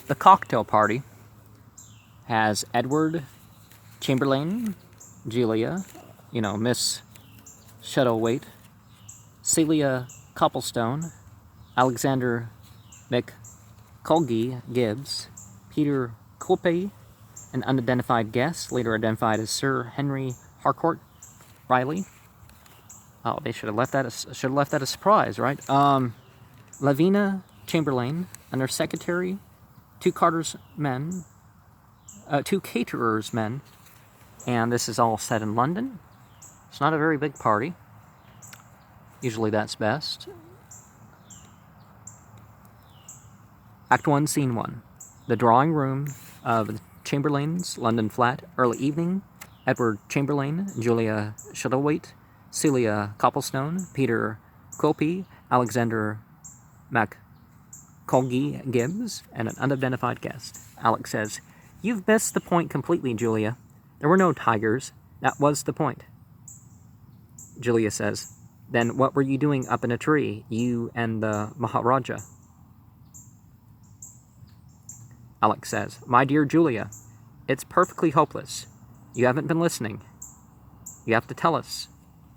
The cocktail party has Edward, Chamberlain, Julia, Miss Shuttlewaite, Celia Copplestone, Alexander McColgie Gibbs, Peter Quilpay, an unidentified guest, later identified as Sir Henry Harcourt Riley. Oh, they should have left that a surprise, right? Lavina Chamberlain, under secretary, two caterers' men, and this is all set in London. It's not a very big party. Usually that's best. Act 1, Scene 1. The drawing room of the Chamberlain's London flat, early evening. Edward Chamberlain, Julia Shuttlewaite, Celia Copplestone, Peter Quilpay, Alexander McColgie Gibbs, and an unidentified guest. Alex says, "You've missed the point completely, Julia. There were no tigers. That was the point." Julia says, "Then what were you doing up in a tree, you and the Maharaja?" Alex says, "My dear Julia, it's perfectly hopeless. You haven't been listening. You have to tell us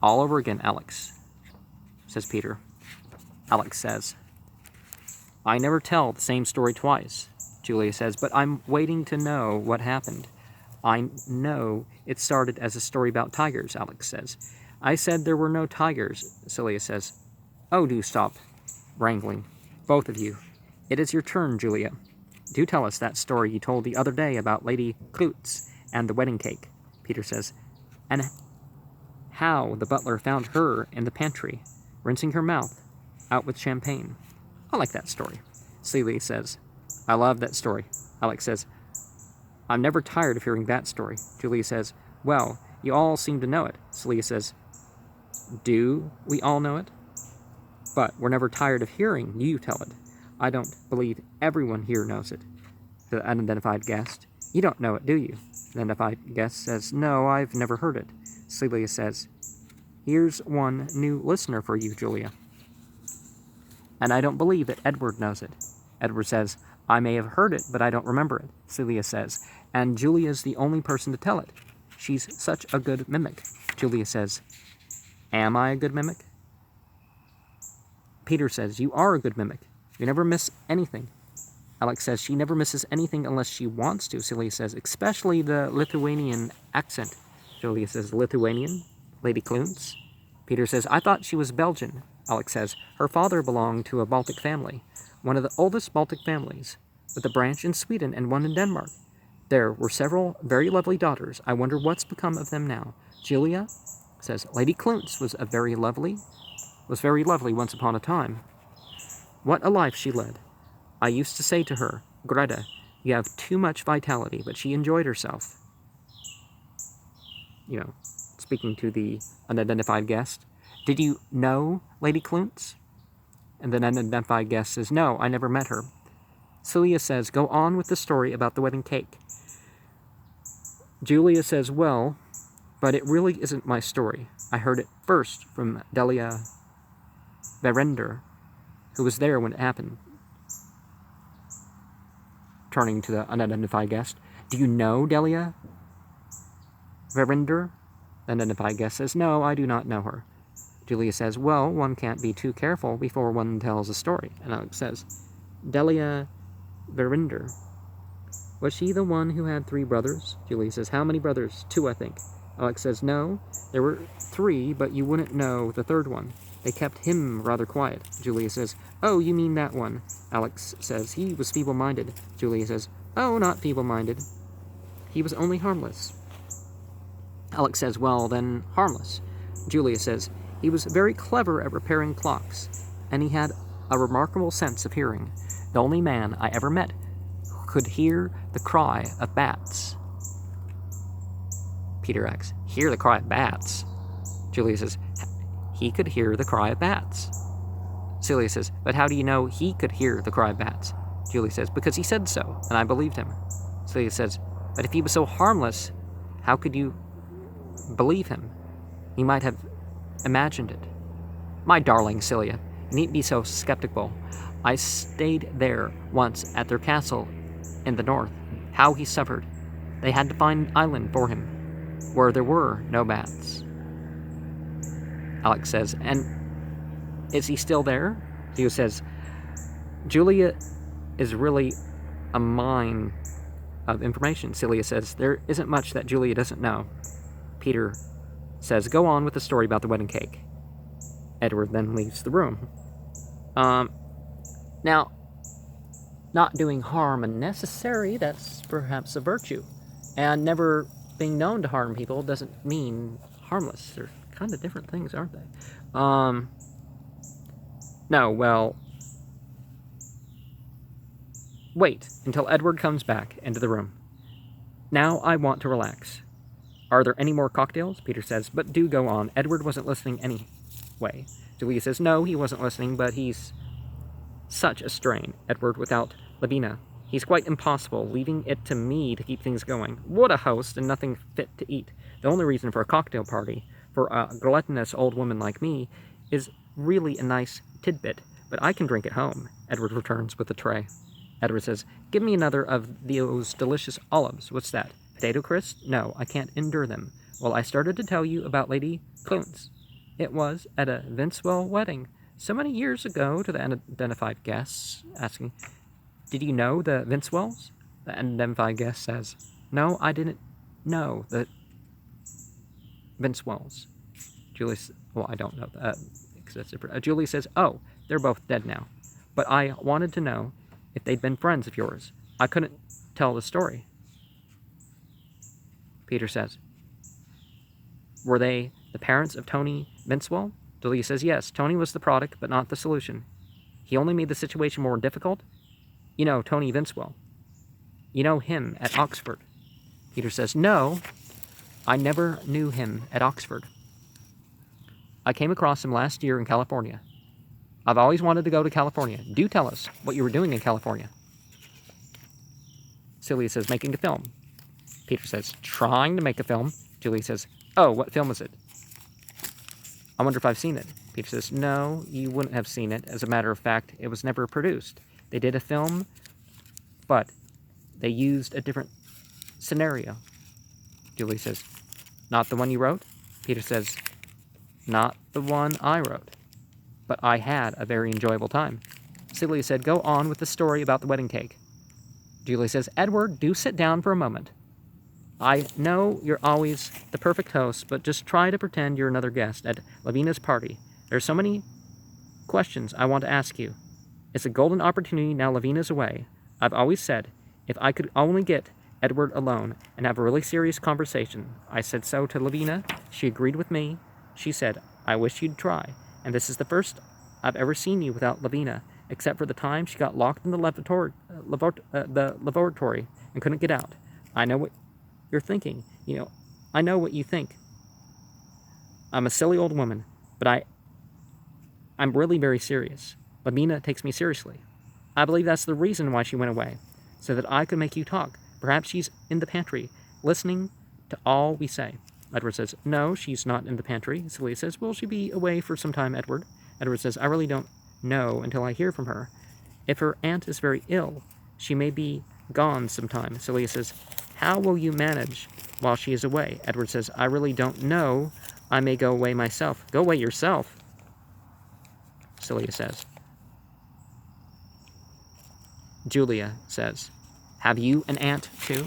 all over again, Alex," says Peter. Alex says, "I never tell the same story twice," Julia says, "but I'm waiting to know what happened." "I know it started as a story about tigers," Alex says. "I said there were no tigers," Celia says. "Oh, do stop wrangling, both of you. It is your turn, Julia. Do tell us that story you told the other day about Lady Klutz and the wedding cake," Peter says, "and how the butler found her in the pantry, rinsing her mouth out with champagne." "I like that story," Celia says. "I love that story," Alex says. "I'm never tired of hearing that story," Julia says. "Well, you all seem to know it," Celia says. "Do we all know it? But we're never tired of hearing you tell it. I don't believe everyone here knows it." The unidentified guest, "You don't know it, do you?" The unidentified guest says, "No, I've never heard it." Celia says, "Here's one new listener for you, Julia." "And I don't believe that Edward knows it." Edward says, "I may have heard it, but I don't remember it." Celia says, "And Julia's the only person to tell it. She's such a good mimic." Julia says, "Am I a good mimic?" Peter says, "You are a good mimic. You never miss anything." Alex says, "She never misses anything unless she wants to." Celia says, "Especially the Lithuanian accent." Julia says, "Lithuanian? Lady Klutz?" Peter says, "I thought she was Belgian." Alex says, "Her father belonged to a Baltic family, one of the oldest Baltic families, with a branch in Sweden and one in Denmark. There were several very lovely daughters. I wonder what's become of them now." Julia says, "Lady Klutz was very lovely once upon a time. What a life she led. I used to say to her, 'Greta, you have too much vitality,' but she enjoyed herself." Speaking to the unidentified guest, "Did you know Lady Klutz?" And the unidentified guest says, "No, I never met her." Celia says, "Go on with the story about the wedding cake." Julia says, "Well, but it really isn't my story. I heard it first from Delia Verender, who was there when it happened." Turning to the unidentified guest, "Do you know Delia Verender?" The unidentified guest says, "No, I do not know her." Julia says, "Well, one can't be too careful before one tells a story." And Alex says, "Delia Verender, was she the one who had 3 brothers?" Julia says, "How many brothers? 2, I think." Alex says, "No, there were 3, but you wouldn't know the 3rd one. They kept him rather quiet." Julia says, "Oh, you mean that one." Alex says, "He was feeble-minded." Julia says, "Oh, not feeble-minded. He was only harmless." Alex says, "Well, then, harmless." Julia says, "He was very clever at repairing clocks, and he had a remarkable sense of hearing. The only man I ever met who could hear the cry of bats." Peter asks, "Hear the cry of bats?" Julia says, "He could hear the cry of bats." Celia says, "But how do you know he could hear the cry of bats?" Julia says, "Because he said so, and I believed him." Celia says, "But if he was so harmless, how could you believe him? He might have imagined it." "My darling Celia, you needn't be so skeptical. I stayed there once at their castle in the north. How he suffered. They had to find an island for him, where there were no bats. Alex says, and is he still there? Julia says, Julia is really a mine of information. Celia says, there isn't much that Julia doesn't know. Peter says, go on with the story about the wedding cake. Edward then leaves the room. Now, not doing harm unnecessary, that's perhaps a virtue. And never being known to harm people doesn't mean harmless. They're kind of different things, aren't they? No, well, wait until Edward comes back into the room. Now I want to relax. Are there any more cocktails? Peter says, but do go on. Edward wasn't listening anyway. Julia says, no, he wasn't listening, but he's such a strain, Edward, without Lavina. He's quite impossible, leaving it to me to keep things going. What a host, and nothing fit to eat. The only reason for a cocktail party, for a gluttonous old woman like me, is really a nice tidbit, but I can drink at home. Edward returns with a tray. Edward says, give me another of those delicious olives. What's that? Potato crisps? No, I can't endure them. Well, I started to tell you about Lady Clunes. It was at a Vincewell wedding so many years ago, to the unidentified guests, asking, did you know the Vincewells? The unidentified guest says, no, I didn't know the Vincewells. Julie, well, I don't know that. Julie says, oh, they're both dead now. But I wanted to know if they'd been friends of yours. I couldn't tell the story. Peter says, were they the parents of Tony Vincewell? Julia says, yes, Tony was the product, but not the solution. He only made the situation more difficult. You know Tony Vincewell. You know him at Oxford. Peter says, no, I never knew him at Oxford. I came across him last year in California. I've always wanted to go to California. Do tell us what you were doing in California. Celia says, making a film. Peter says, trying to make a film. Julia says, oh, what film is it? I wonder if I've seen it. Peter says, no, you wouldn't have seen it. As a matter of fact, it was never produced. They did a film, but they used a different scenario. Julie says, not the one you wrote? Peter says, not the one I wrote. But I had a very enjoyable time. Celia said, go on with the story about the wedding cake. Julie says, Edward, do sit down for a moment. I know you're always the perfect host, but just try to pretend you're another guest at Lavina's party. There are so many questions I want to ask you. It's a golden opportunity now Lavina's away. I've always said, if I could only get Edward alone and have a really serious conversation. I said so to Lavina. She agreed with me. She said, I wish you'd try. And this is the first I've ever seen you without Lavina, except for the time she got locked in the laboratory and couldn't get out. I know what you're thinking. I know what you think. I'm a silly old woman, but I'm really very serious. Lavina takes me seriously. I believe that's the reason why she went away, so that I could make you talk. Perhaps she's in the pantry, listening to all we say. Edward says, no, she's not in the pantry. Celia says, will she be away for some time, Edward? Edward says, I really don't know until I hear from her. If her aunt is very ill, she may be gone some time. Celia says, how will you manage while she is away? Edward says, I really don't know. I may go away myself. Go away yourself, Celia says. Julia says, have you an aunt too?